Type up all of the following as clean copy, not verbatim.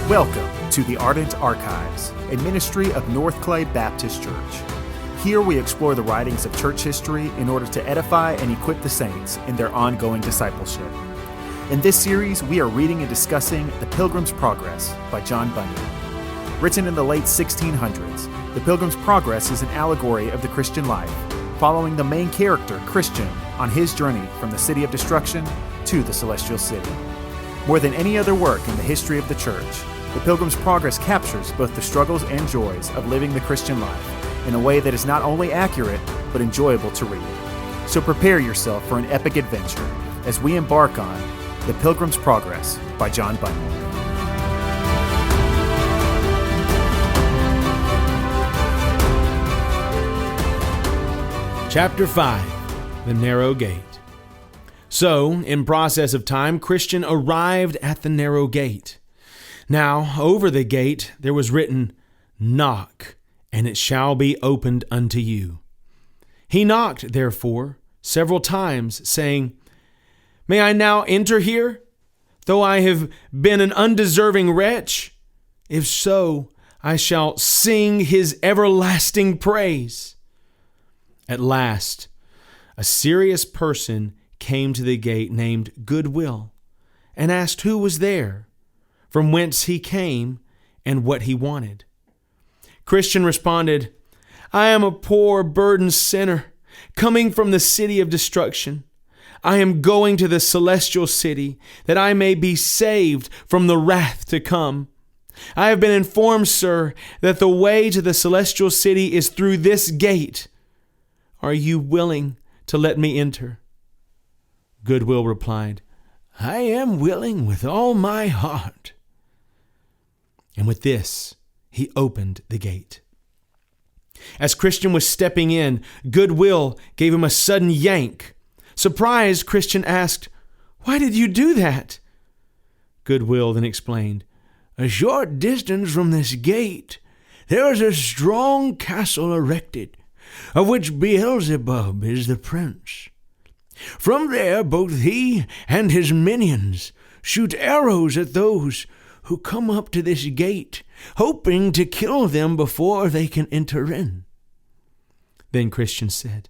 Welcome to the Ardent Archives, a ministry of North Clay Baptist Church. Here we explore the writings of church history in order to edify and equip the saints in their ongoing discipleship. In this series, we are reading and discussing The Pilgrim's Progress by John Bunyan. Written in the late 1600s, The Pilgrim's Progress is an allegory of the Christian life, following the main character, Christian, on his journey from the city of destruction to the celestial city. More than any other work in the history of the church, The Pilgrim's Progress captures both the struggles and joys of living the Christian life in a way that is not only accurate, but enjoyable to read. So prepare yourself for an epic adventure as we embark on The Pilgrim's Progress by John Bunyan. Chapter 5, The Narrow Gate. So, in process of time, Christian arrived at the narrow gate. Now, over the gate there was written, "Knock, and it shall be opened unto you." He knocked, therefore, several times, saying, "May I now enter here, though I have been an undeserving wretch? If so, I shall sing his everlasting praise." At last, a serious person came to the gate named Goodwill, and asked who was there, from whence he came, and what he wanted. Christian responded, "I am a poor, burdened sinner, coming from the city of destruction. I am going to the celestial city, that I may be saved from the wrath to come. I have been informed, sir, that the way to the celestial city is through this gate. Are you willing to let me enter?" Goodwill replied, "I am willing with all my heart." And with this, he opened the gate. As Christian was stepping in, Goodwill gave him a sudden yank. Surprised, Christian asked, "Why did you do that?" Goodwill then explained, "A short distance from this gate, there is a strong castle erected, of which Beelzebub is the prince. From there both he and his minions shoot arrows at those who come up to this gate, hoping to kill them before they can enter in." Then Christian said,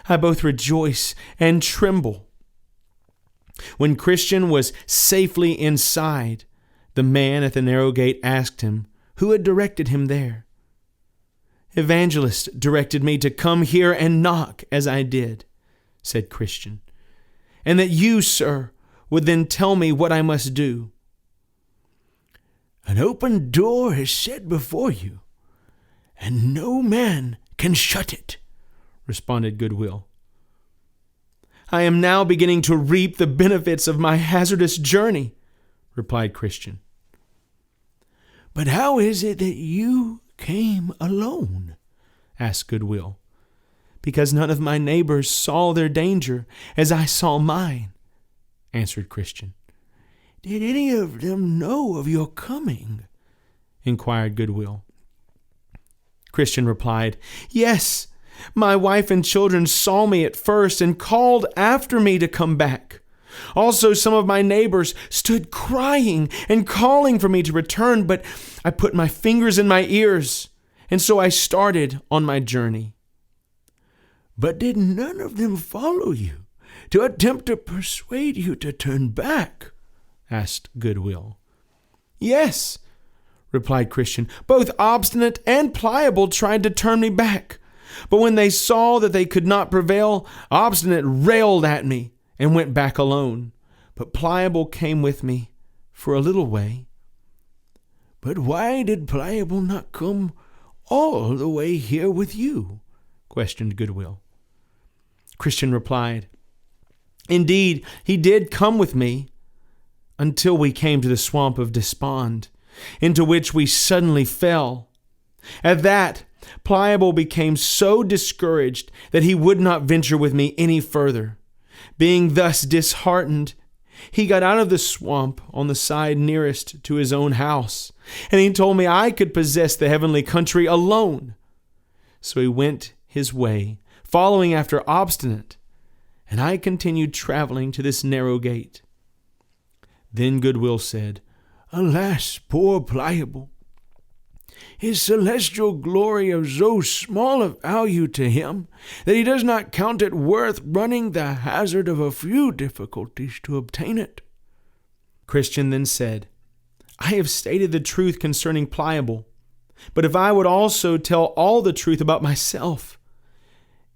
"I both rejoice and tremble." When Christian was safely inside, the man at the narrow gate asked him who had directed him there. "Evangelist directed me to come here and knock as I did," said Christian, "and that you, sir, would then tell me what I must do." "An open door is set before you, and no man can shut it," responded Goodwill. "I am now beginning to reap the benefits of my hazardous journey," replied Christian. "But how is it that you came alone?" asked Goodwill. "Because none of my neighbors saw their danger as I saw mine," answered Christian. "Did any of them know of your coming?" inquired Goodwill. Christian replied, "Yes, my wife and children saw me at first and called after me to come back. Also, some of my neighbors stood crying and calling for me to return, but I put my fingers in my ears, and so I started on my journey." "But did none of them follow you to attempt to persuade you to turn back?" asked Goodwill. "Yes," replied Christian. "Both Obstinate and Pliable tried to turn me back. But when they saw that they could not prevail, Obstinate railed at me and went back alone. But Pliable came with me for a little way." "But why did Pliable not come all the way here with you?" questioned Goodwill. Christian replied, "Indeed, he did come with me, until we came to the swamp of Despond, into which we suddenly fell. At that, Pliable became so discouraged that he would not venture with me any further. Being thus disheartened, he got out of the swamp on the side nearest to his own house, and he told me I could possess the heavenly country alone. So he went his way, following after Obstinate, and I continued traveling to this narrow gate." Then Goodwill said, Alas, poor Pliable! Is celestial glory of so small a value to him that he does not count it worth running the hazard of a few difficulties to obtain it? Christian then said, I have stated the truth concerning Pliable, but if I would also tell all the truth about myself,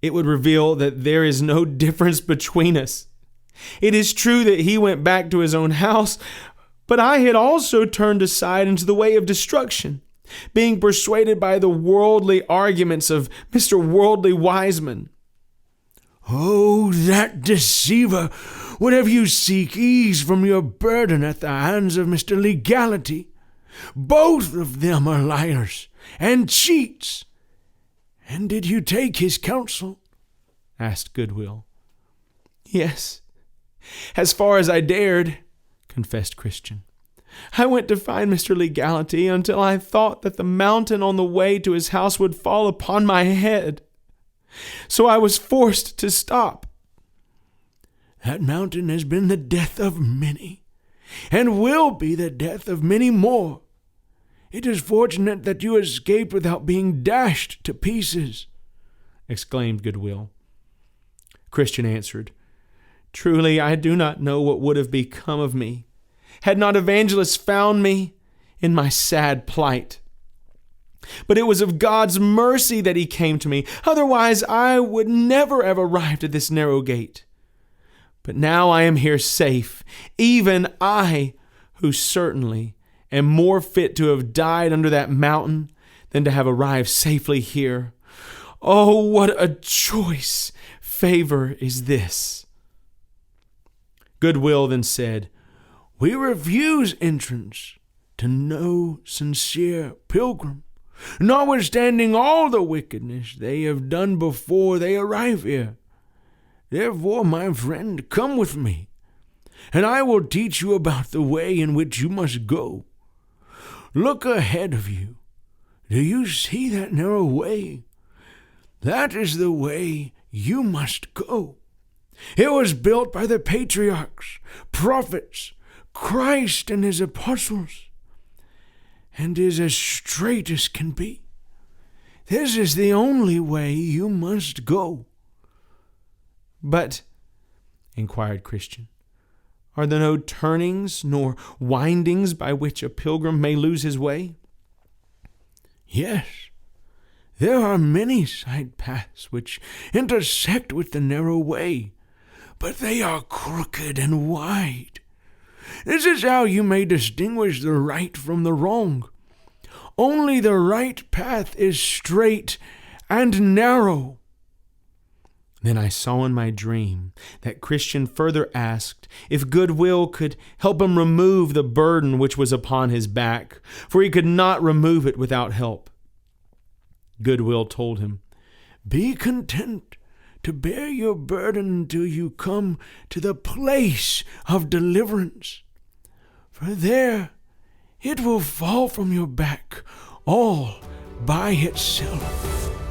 it would reveal that there is no difference between us. It is true that he went back to his own house, but I had also turned aside into the way of destruction, being persuaded by the worldly arguments of Mr. Worldly Wiseman. Oh, that deceiver would have you seek ease from your burden at the hands of Mr. Legality. Both of them are liars and cheats. And did you take his counsel? Asked Goodwill. Yes, as far as I dared, confessed Christian. I went to find Mr. Legality until I thought that the mountain on the way to his house would fall upon my head. So I was forced to stop. That mountain has been the death of many, and will be the death of many more. It is fortunate that you escaped without being dashed to pieces, exclaimed Goodwill. Christian answered, Truly, I do not know what would have become of me had not Evangelist found me in my sad plight. But it was of God's mercy that he came to me. Otherwise, I would never have arrived at this narrow gate. But now I am here safe, even I, who certainly am more fit to have died under that mountain than to have arrived safely here. Oh, what a choice favor is this! Goodwill then said, We refuse entrance to no sincere pilgrim, notwithstanding all the wickedness they have done before they arrive here. Therefore, my friend, come with me, and I will teach you about the way in which you must go. Look ahead of you. Do you see that narrow way? That is the way you must go. It was built by the patriarchs, prophets, Christ and his apostles, and is as straight as can be. This is the only way you must go. But, inquired Christian, are there no turnings nor windings by which a pilgrim may lose his way? Yes, there are many side paths which intersect with the narrow way, but they are crooked and wide. This is how you may distinguish the right from the wrong. Only the right path is straight and narrow. Then I saw in my dream that Christian further asked if Goodwill could help him remove the burden which was upon his back, for he could not remove it without help. Goodwill told him, Be content to bear your burden until you come to the place of deliverance, for there it will fall from your back all by itself.